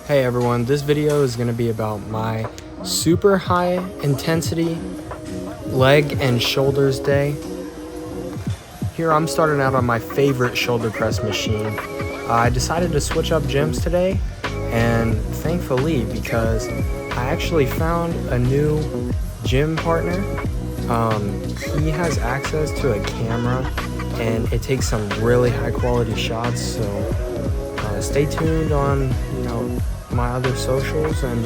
Hey everyone, this video is going to be about my super high intensity leg and shoulders day. Here I'm starting out on my favorite shoulder press machine. I decided to switch up gyms today, and thankfully, because I actually found a new gym partner. He has access to a camera and it takes some really high quality shots, so stay tuned on my other socials and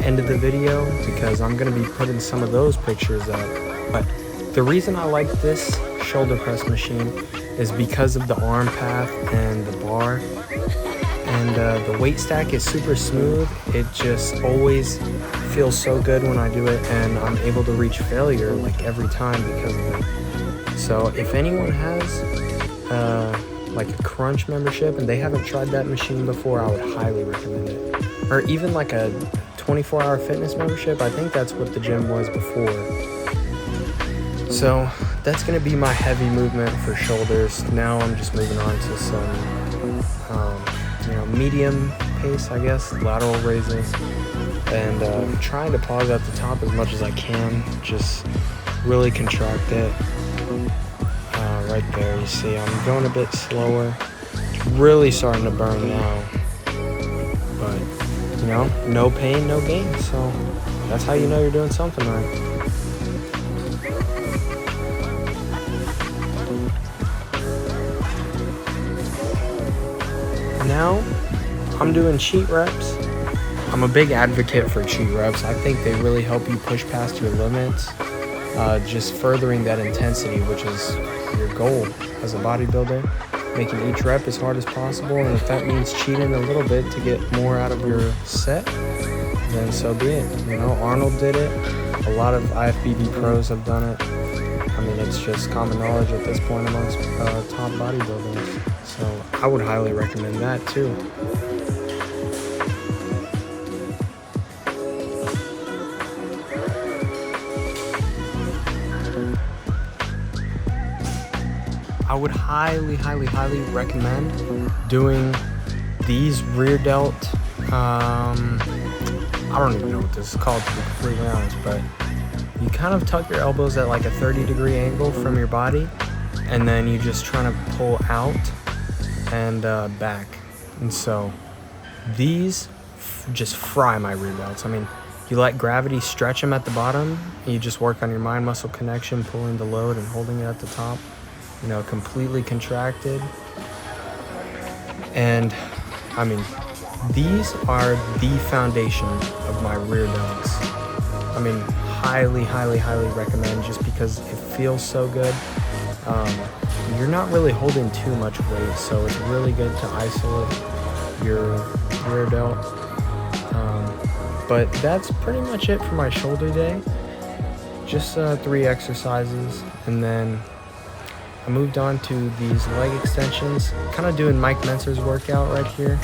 end of the video, because I'm going to be putting some of those pictures up. But the reason I like this shoulder press machine is because of the arm path and the bar, and the weight stack is super smooth. It just always feels so good when I do it, and I'm able to reach failure like every time because of it. So if anyone has like a crunch membership and they haven't tried that machine before, I would highly recommend it. Or even like a 24-hour fitness membership. I think that's what the gym was before. So that's going to be my heavy movement for shoulders. Now I'm just moving on to some medium pace, I guess, lateral raises, and trying to pause at the top as much as I can. Just really contract it. Right there, you see I'm going a bit slower. It's really starting to burn now, but no pain, no gain. So that's how you know you're doing something right. Now I'm doing cheat reps. I'm a big advocate for cheat reps. I think they really help you push past your limits, just furthering that intensity, which is your goal as a bodybuilder, making each rep as hard as possible. And if that means cheating a little bit to get more out of your set, then so be it. Arnold did it. A lot of IFBB pros have done it. I mean, it's just common knowledge at this point amongst top bodybuilders. So I would highly recommend that too. I would highly recommend doing these rear delt. I don't even know what this is called, to be completely honest, but you kind of tuck your elbows at like a 30-degree angle from your body, and then you just trying to pull out and back. And so these just fry my rear delts. I mean, you let gravity stretch them at the bottom, and you just work on your mind muscle connection, pulling the load and holding it at the top. Completely contracted. And I mean, these are the foundation of my rear delts. I mean, highly recommend, just because it feels so good. You're not really holding too much weight, so it's really good to isolate your rear delt. But that's pretty much it for my shoulder day. Just 3 exercises, and then I moved on to these leg extensions, kind of doing Mike Mentzer's workout right here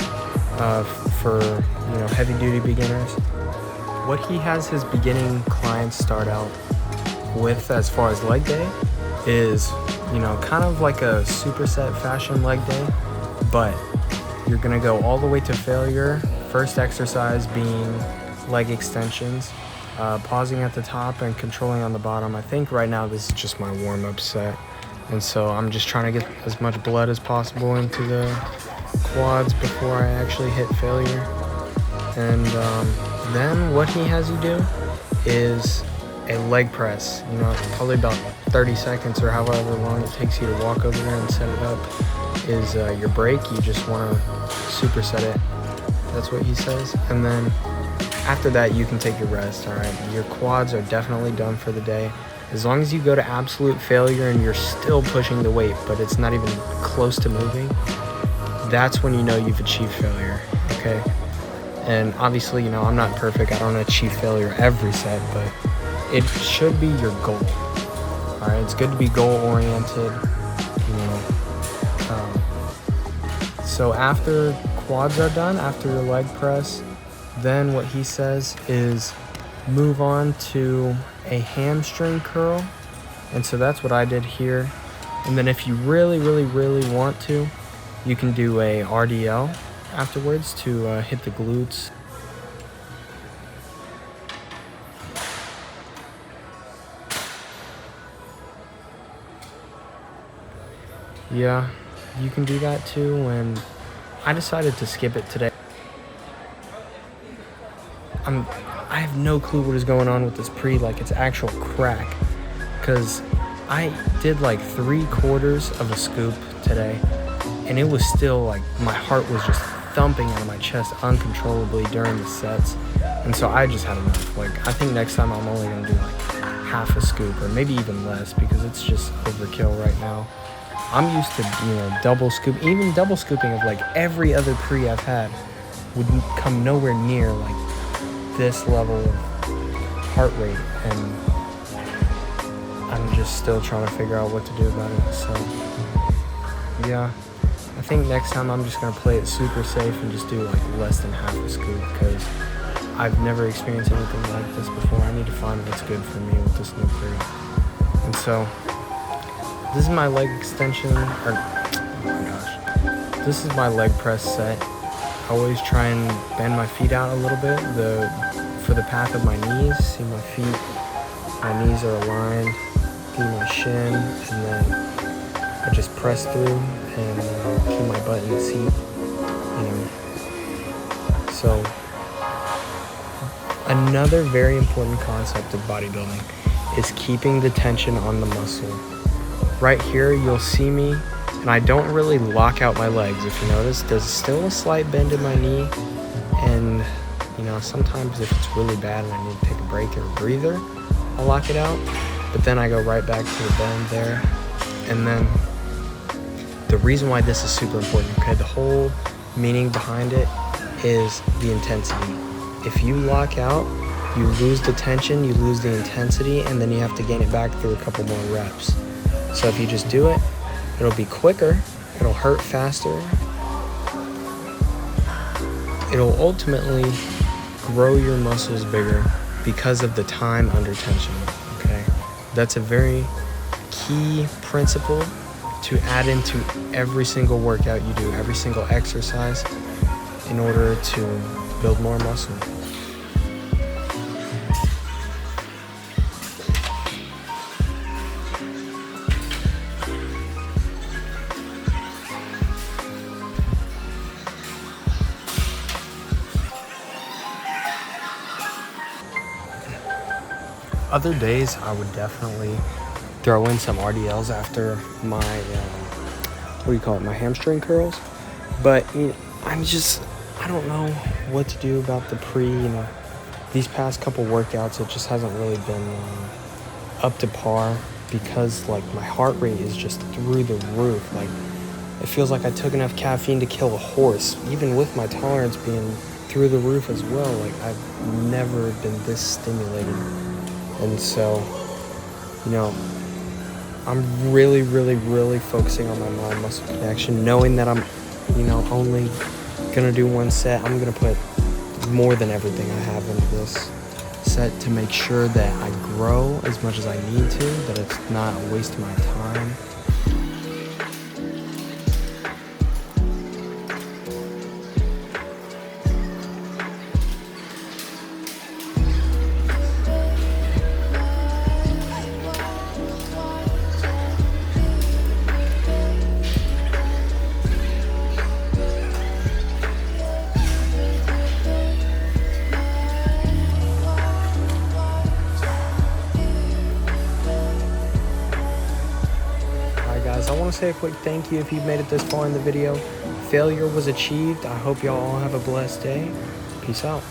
for heavy duty beginners. What he has his beginning clients start out with as far as leg day is kind of like a superset fashion leg day, but you're gonna go all the way to failure. First exercise being leg extensions, pausing at the top and controlling on the bottom. I think right now this is just my warm-up set. And so I'm just trying to get as much blood as possible into the quads before I actually hit failure. And then what he has you do is a leg press. Probably about 30 seconds or however long it takes you to walk over there and set it up is your break. You just want to superset it. That's what he says. And then after that, you can take your rest, all right? Your quads are definitely done for the day. As long as you go to absolute failure and you're still pushing the weight, but it's not even close to moving, that's when you know you've achieved failure, okay? And obviously, I'm not perfect. I don't achieve failure every set, but it should be your goal, all right? It's good to be goal-oriented, So after quads are done, after your leg press, then what he says is move on to a hamstring curl. And so that's what I did here. And then if you really want to, you can do a RDL. afterwards to hit the glutes. Yeah, you can do that too, and I decided to skip it today. I have no clue what is going on with this pre, like it's actual crack, because I did like 3/4 of a scoop today, and it was still like my heart was just thumping out of my chest uncontrollably during the sets, and so I just had enough. Like I think next time I'm only gonna do like half a scoop or maybe even less, because it's just overkill right now. I'm used to, double scoop, even double scooping of like every other pre I've had would come nowhere near like this level of heart rate, and I'm just still trying to figure out what to do about it. So yeah, I think next time I'm just gonna play it super safe and just do like less than half a scoop, because I've never experienced anything like this before. I need to find what's good for me with this new pre. And so this is my leg extension, or oh my gosh, this is my leg press set. I always try and bend my feet out a little bit for the path of my knees. See my feet, my knees are aligned, do my shin, and then I just press through and keep my butt in the seat, So another very important concept of bodybuilding is keeping the tension on the muscle. Right here, you'll see me, and I don't really lock out my legs. If you notice, there's still a slight bend in my knee, and sometimes if it's really bad and I need to take a break or a breather, I'll lock it out, but then I go right back to the bend there. And then the reason why this is super important, okay, the whole meaning behind it is the intensity. If you lock out, you lose the tension, you lose the intensity, and then you have to gain it back through a couple more reps. So if you just do it, it'll be quicker, it'll hurt faster, it'll ultimately grow your muscles bigger because of the time under tension, okay? That's a very key principle to add into every single workout you do, every single exercise, in order to build more muscle. Other days, I would definitely throw in some RDLs after my, my hamstring curls. But I don't know what to do about the pre, these past couple workouts, it just hasn't really been up to par, because like my heart rate is just through the roof. Like it feels like I took enough caffeine to kill a horse, even with my tolerance being through the roof as well. Like I've never been this stimulated. And so, I'm really, really, really focusing on my mind-muscle connection, knowing that I'm, only gonna do one set. I'm gonna put more than everything I have into this set to make sure that I grow as much as I need to, that it's not a waste of my time. I want to say a quick thank you if you've made it this far in the video. Failure was achieved. I hope y'all all have a blessed day. Peace out.